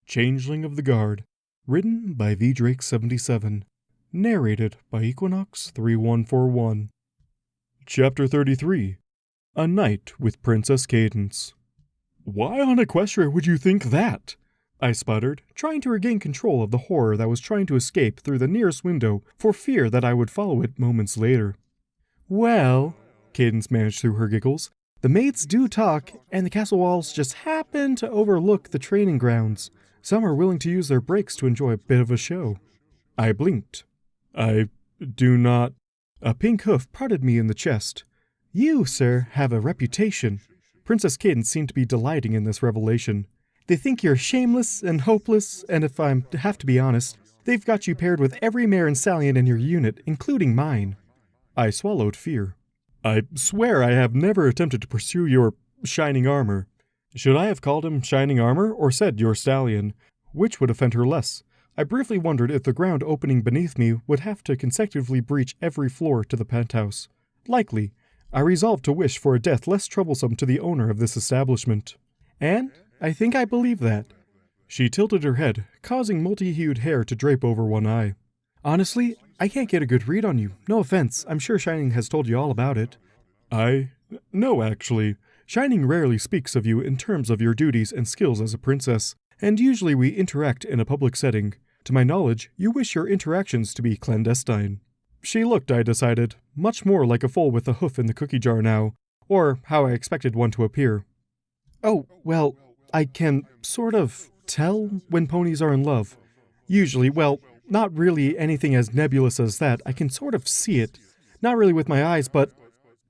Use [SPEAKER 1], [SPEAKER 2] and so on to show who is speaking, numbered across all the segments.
[SPEAKER 1] Changeling of the Guard, written by V. Drake 77, narrated by Equinox 3141. Chapter 33, A Night with Princess Cadance. "Why on Equestria would you think that?" I sputtered, trying to regain control of the horror that was trying to escape through the nearest window for fear that I would follow it moments later. "Well," Cadance managed through her giggles, "the maids do talk, and the castle walls just happen to overlook the training grounds. Some are willing to use their breaks to enjoy a bit of a show." I blinked. "I do not—" A pink hoof prodded me in the chest. "You, sir, have a reputation." Princess Cadance seemed to be delighting in this revelation. "They think you're shameless and hopeless, and if I have to be honest, they've got you paired with every mare and stallion in your unit, including mine." I swallowed fear. "I swear I have never attempted to pursue your shining armor." Should I have called him shining armor or said your stallion? Which would offend her less? I briefly wondered if the ground opening beneath me would have to consecutively breach every floor to the penthouse. Likely. I resolved to wish for a death less troublesome to the owner of this establishment. And I think I believe that. She tilted her head, causing multi-hued hair to drape over one eye. "Honestly, I can't get a good read on you. No offense, I'm sure Shining has told you all about it." No, actually. Shining rarely speaks of you in terms of your duties and skills as a princess, and usually we interact in a public setting. To my knowledge, you wish your interactions to be clandestine." She looked, I decided, much more like a foal with a hoof in the cookie jar now, or how I expected one to appear. "Oh, well, I can sort of tell when ponies are in love. Usually, well, not really anything as nebulous as that. I can sort of see it. Not really with my eyes, but...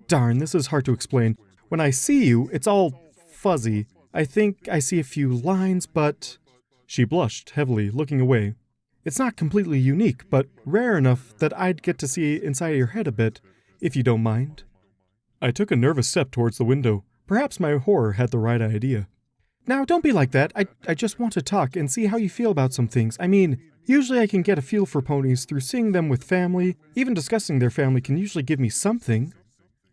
[SPEAKER 1] Darn, this is hard to explain. When I see you, it's all fuzzy. I think I see a few lines, but..." She blushed heavily, looking away. "It's not completely unique, but rare enough that I'd get to see inside your head a bit, if you don't mind." I took a nervous step towards the window. Perhaps my horror had the right idea. "Now, don't be like that. I just want to talk and see how you feel about some things. I mean, usually I can get a feel for ponies through seeing them with family. Even discussing their family can usually give me something."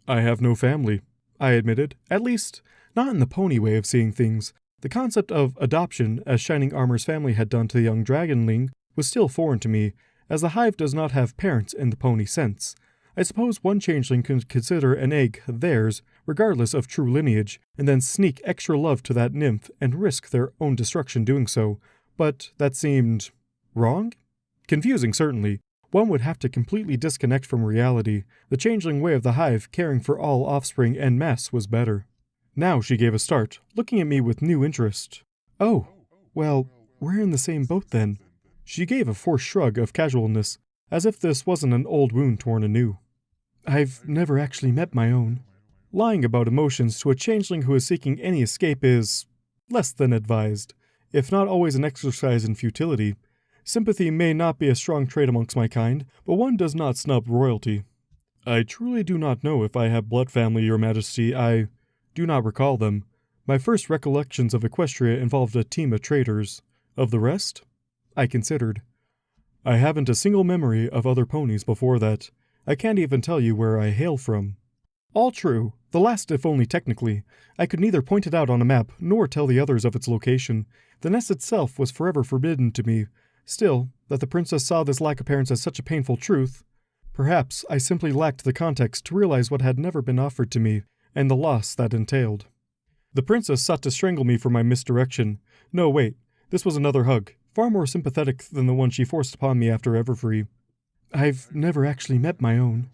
[SPEAKER 1] "I have no family," I admitted. At least, not in the pony way of seeing things. The concept of adoption, as Shining Armor's family had done to the young dragonling, was still foreign to me, as the hive does not have parents in the pony sense. I suppose one changeling can consider an egg theirs, regardless of true lineage, and then sneak extra love to that nymph and risk their own destruction doing so, but that seemed... wrong? Confusing, certainly. One would have to completely disconnect from reality. The changeling way of the hive caring for all offspring en masse was better. Now she gave a start, looking at me with new interest. "Oh, well, we're in the same boat then." She gave a forced shrug of casualness, as if this wasn't an old wound torn anew. "I've never actually met my own." Lying about emotions to a changeling who is seeking any escape is less than advised, if not always an exercise in futility. Sympathy may not be a strong trait amongst my kind, but one does not snub royalty. "I truly do not know if I have blood family, your majesty. I do not recall them. My first recollections of Equestria involved a team of traders. Of the rest?" I considered. "I haven't a single memory of other ponies before that. I can't even tell you where I hail from." All true, the last if only technically. I could neither point it out on a map, nor tell the others of its location. The nest itself was forever forbidden to me. Still, that the princess saw this lack appearance as such a painful truth. Perhaps I simply lacked the context to realize what had never been offered to me, and the loss that entailed. The princess sought to strangle me for my misdirection. No, wait, this was another hug, far more sympathetic than the one she forced upon me after Everfree. "I've never actually met my own."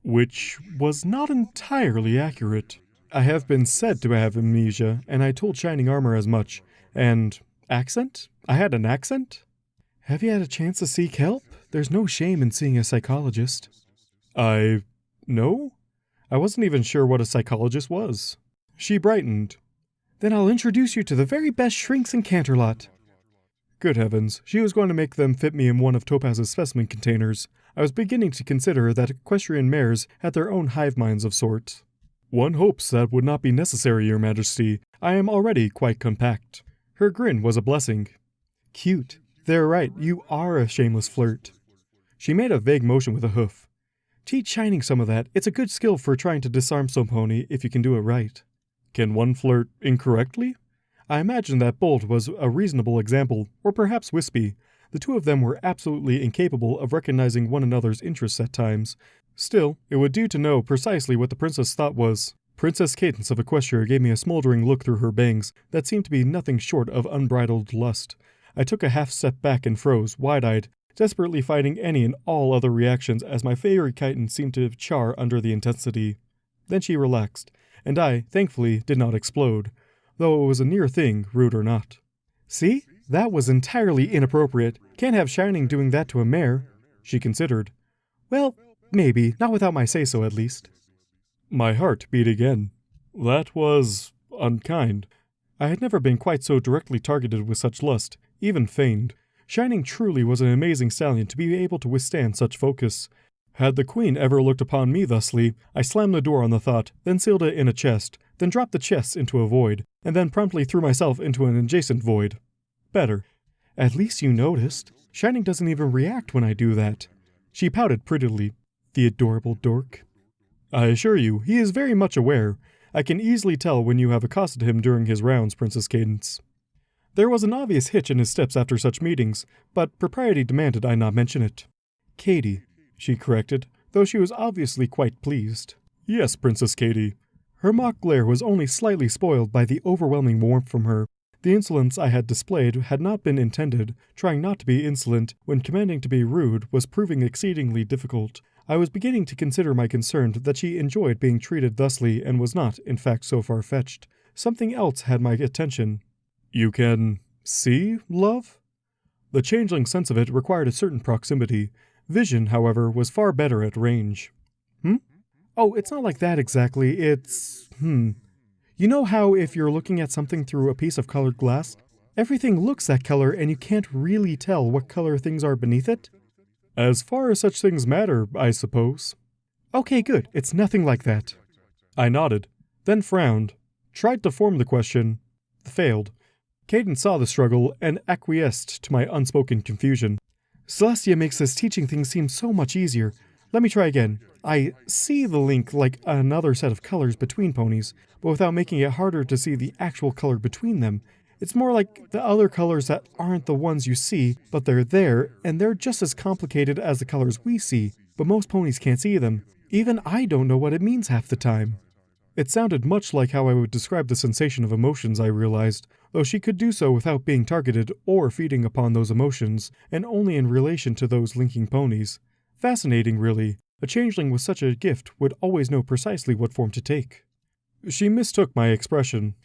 [SPEAKER 1] Which was not entirely accurate. I have been said to have amnesia, and I told Shining Armor as much. And accent? I had an accent? "Have you had a chance to seek help? There's no shame in seeing a psychologist." No? I wasn't even sure what a psychologist was. She brightened. "Then I'll introduce you to the very best shrinks in Canterlot." Good heavens, she was going to make them fit me in one of Topaz's specimen containers. I was beginning to consider that equestrian mares had their own hive minds of sorts. "One hopes that would not be necessary, your majesty. I am already quite compact." Her grin was a blessing. "Cute. They're right, you are a shameless flirt." She made a vague motion with a hoof. "Teach Shining some of that. It's a good skill for trying to disarm some pony if you can do it right." "Can one flirt incorrectly?" I imagine that Bolt was a reasonable example, or perhaps Wispy. The two of them were absolutely incapable of recognizing one another's interests at times. Still, it would do to know precisely what the princess thought was. Princess Cadance of Equestria gave me a smoldering look through her bangs that seemed to be nothing short of unbridled lust. I took a half step back and froze, wide-eyed, desperately fighting any and all other reactions as my favorite chitin seemed to char under the intensity. Then she relaxed, and I, thankfully, did not explode, though it was a near thing, rude or not. See? That was entirely inappropriate. Can't have Shining doing that to a mare. She considered. Well, maybe, not without my say-so at least. My heart beat again. That was unkind. I had never been quite so directly targeted with such lust, even feigned. Shining truly was an amazing stallion to be able to withstand such focus. Had the queen ever looked upon me thusly, I slammed the door on the thought, then sealed it in a chest, then dropped the chest into a void, and then promptly threw myself into an adjacent void. Better. At least you noticed. Shining doesn't even react when I do that. She pouted prettily. The adorable dork. I assure you, he is very much aware. I can easily tell when you have accosted him during his rounds, Princess Cadance. There was an obvious hitch in his steps after such meetings, but propriety demanded I not mention it. Katie, she corrected, though she was obviously quite pleased. Yes, Princess Katie. Her mock glare was only slightly spoiled by the overwhelming warmth from her. The insolence I had displayed had not been intended. Trying not to be insolent when commanding to be rude was proving exceedingly difficult. I was beginning to consider my concern that she enjoyed being treated thusly and was not, in fact, so far-fetched. Something else had my attention. You can see, love? The changeling sense of it required a certain proximity. Vision, however, was far better at range. Oh, it's not like that exactly. It's, You know how if you're looking at something through a piece of colored glass, everything looks that color and you can't really tell what color things are beneath it? As far as such things matter, I suppose. Okay, good. It's nothing like that. I nodded, then frowned, tried to form the question, failed. Cadance saw the struggle and acquiesced to my unspoken confusion. Celestia makes this teaching thing seem so much easier. Let me try again. I see the link like another set of colors between ponies, but without making it harder to see the actual color between them. It's more like the other colors that aren't the ones you see, but they're there, and they're just as complicated as the colors we see, but most ponies can't see them. Even I don't know what it means half the time. It sounded much like how I would describe the sensation of emotions, I realized, though she could do so without being targeted or feeding upon those emotions, and only in relation to those linking ponies. Fascinating, really. A changeling with such a gift would always know precisely what form to take. She mistook my expression.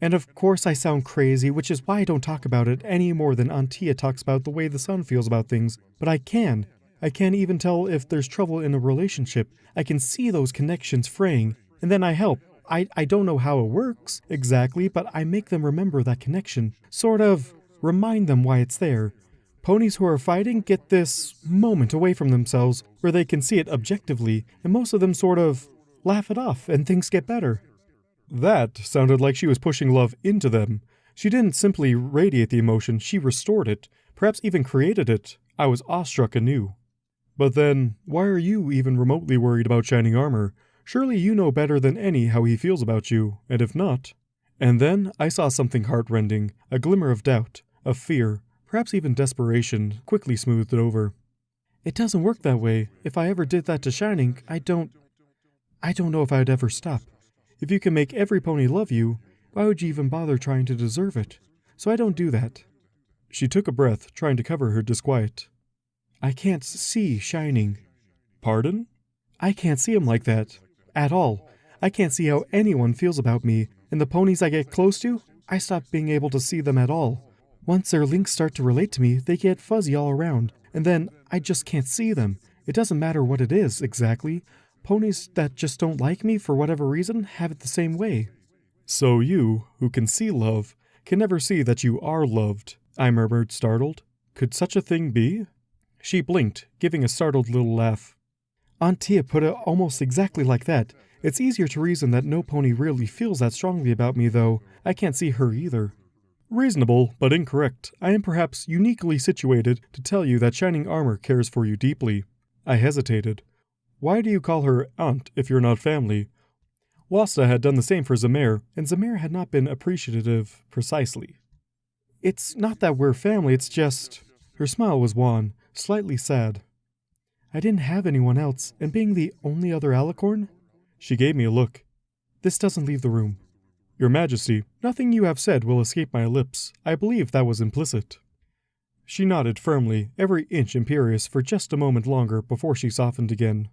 [SPEAKER 1] And of course I sound crazy, which is why I don't talk about it any more than Aunt Tia talks about the way the sun feels about things. But I can. I can't even tell if there's trouble in a relationship. I can see those connections fraying, and then I help. I don't know how it works exactly, but I make them remember that connection. Sort of remind them why it's there. Ponies who are fighting get this moment away from themselves where they can see it objectively, and most of them sort of laugh it off and things get better. That sounded like she was pushing love into them. She didn't simply radiate the emotion, she restored it, perhaps even created it. I was awestruck anew. But then, why are you even remotely worried about Shining Armor? Surely you know better than any how he feels about you, and if not... And then I saw something heart-rending, a glimmer of doubt, of fear, perhaps even desperation, quickly smoothed over. It doesn't work that way. If I ever did that to Shining, I don't know if I'd ever stop. If you can make every pony love you, why would you even bother trying to deserve it? So I don't do that. She took a breath, trying to cover her disquiet. I can't see Shining. Pardon? I can't see him like that. At all. I can't see how anyone feels about me, and the ponies I get close to, I stop being able to see them at all. Once their links start to relate to me, they get fuzzy all around, and then I just can't see them. It doesn't matter what it is, exactly. Ponies that just don't like me for whatever reason have it the same way. So you, who can see love, can never see that you are loved, I murmured, startled. Could such a thing be? She blinked, giving a startled little laugh. Aunt Tia put it almost exactly like that. It's easier to reason that no pony really feels that strongly about me, though. I can't see her either. Reasonable, but incorrect. I am perhaps uniquely situated to tell you that Shining Armor cares for you deeply. I hesitated. Why do you call her aunt if you're not family? Wasta had done the same for Zamir, and Zamir had not been appreciative precisely. It's not that we're family, it's just... Her smile was wan, slightly sad. I didn't have anyone else, and being the only other alicorn? She gave me a look. This doesn't leave the room. Your Majesty, nothing you have said will escape my lips. I believe that was implicit. She nodded firmly, every inch imperious, for just a moment longer before she softened again.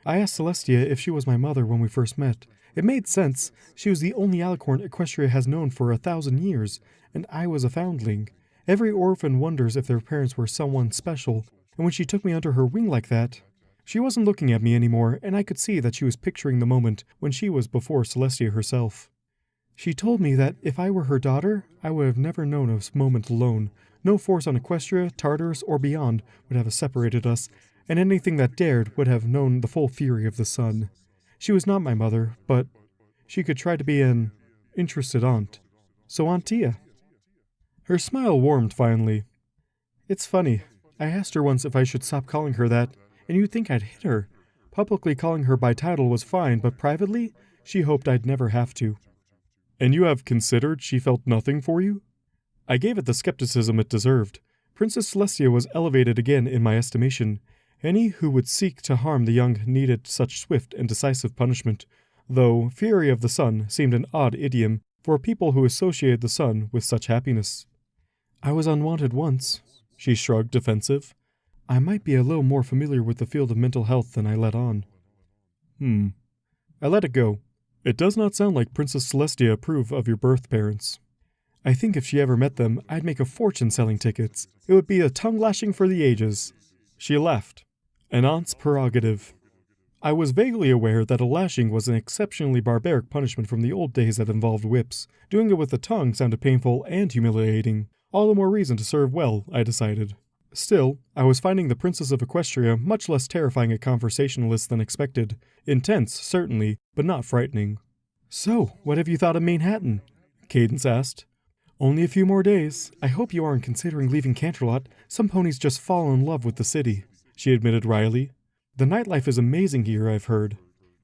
[SPEAKER 1] I asked Celestia if she was my mother when we first met. It made sense. She was the only alicorn Equestria has known for 1,000 years, and I was a foundling. Every orphan wonders if their parents were someone special, and when she took me under her wing like that... She wasn't looking at me anymore, and I could see that she was picturing the moment when she was before Celestia herself. She told me that if I were her daughter, I would have never known a moment alone. No force on Equestria, Tartarus, or beyond would have separated us, and anything that dared would have known the full fury of the sun. She was not my mother, but she could try to be an interested aunt. So Aunt Tia. Her smile warmed finally. It's funny. I asked her once if I should stop calling her that, and you'd think I'd hit her. Publicly calling her by title was fine, but privately, she hoped I'd never have to. And you have considered she felt nothing for you? I gave it the skepticism it deserved. Princess Celestia was elevated again in my estimation. Any who would seek to harm the young needed such swift and decisive punishment, though Fury of the Sun seemed an odd idiom for people who associated the sun with such happiness. I was unwanted once, she shrugged, defensive. I might be a little more familiar with the field of mental health than I let on. I let it go. It does not sound like Princess Celestia approve of your birth parents. I think if she ever met them, I'd make a fortune selling tickets. It would be a tongue-lashing for the ages. She laughed. An aunt's prerogative. I was vaguely aware that a lashing was an exceptionally barbaric punishment from the old days that involved whips. Doing it with the tongue sounded painful and humiliating. All the more reason to serve well, I decided. Still, I was finding the Princess of Equestria much less terrifying a conversationalist than expected. Intense, certainly, but not frightening. So, what have you thought of Manhattan? Cadance asked. Only a few more days. I hope you aren't considering leaving Canterlot. Some ponies just fall in love with the city, she admitted wryly. The nightlife is amazing here, I've heard.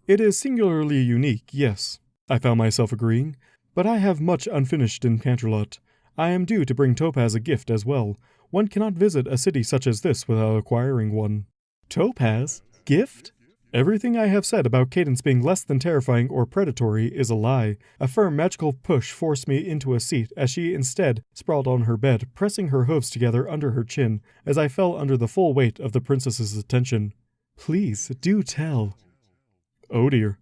[SPEAKER 1] It is singularly unique, yes, I found myself agreeing, but I have much unfinished in Canterlot. I am due to bring Topaz a gift as well. One cannot visit a city such as this without acquiring one. Topaz? Gift? Everything I have said about Cadance being less than terrifying or predatory is a lie. A firm magical push forced me into a seat as she instead sprawled on her bed, pressing her hooves together under her chin as I fell under the full weight of the princess's attention. Please, do tell. Oh dear.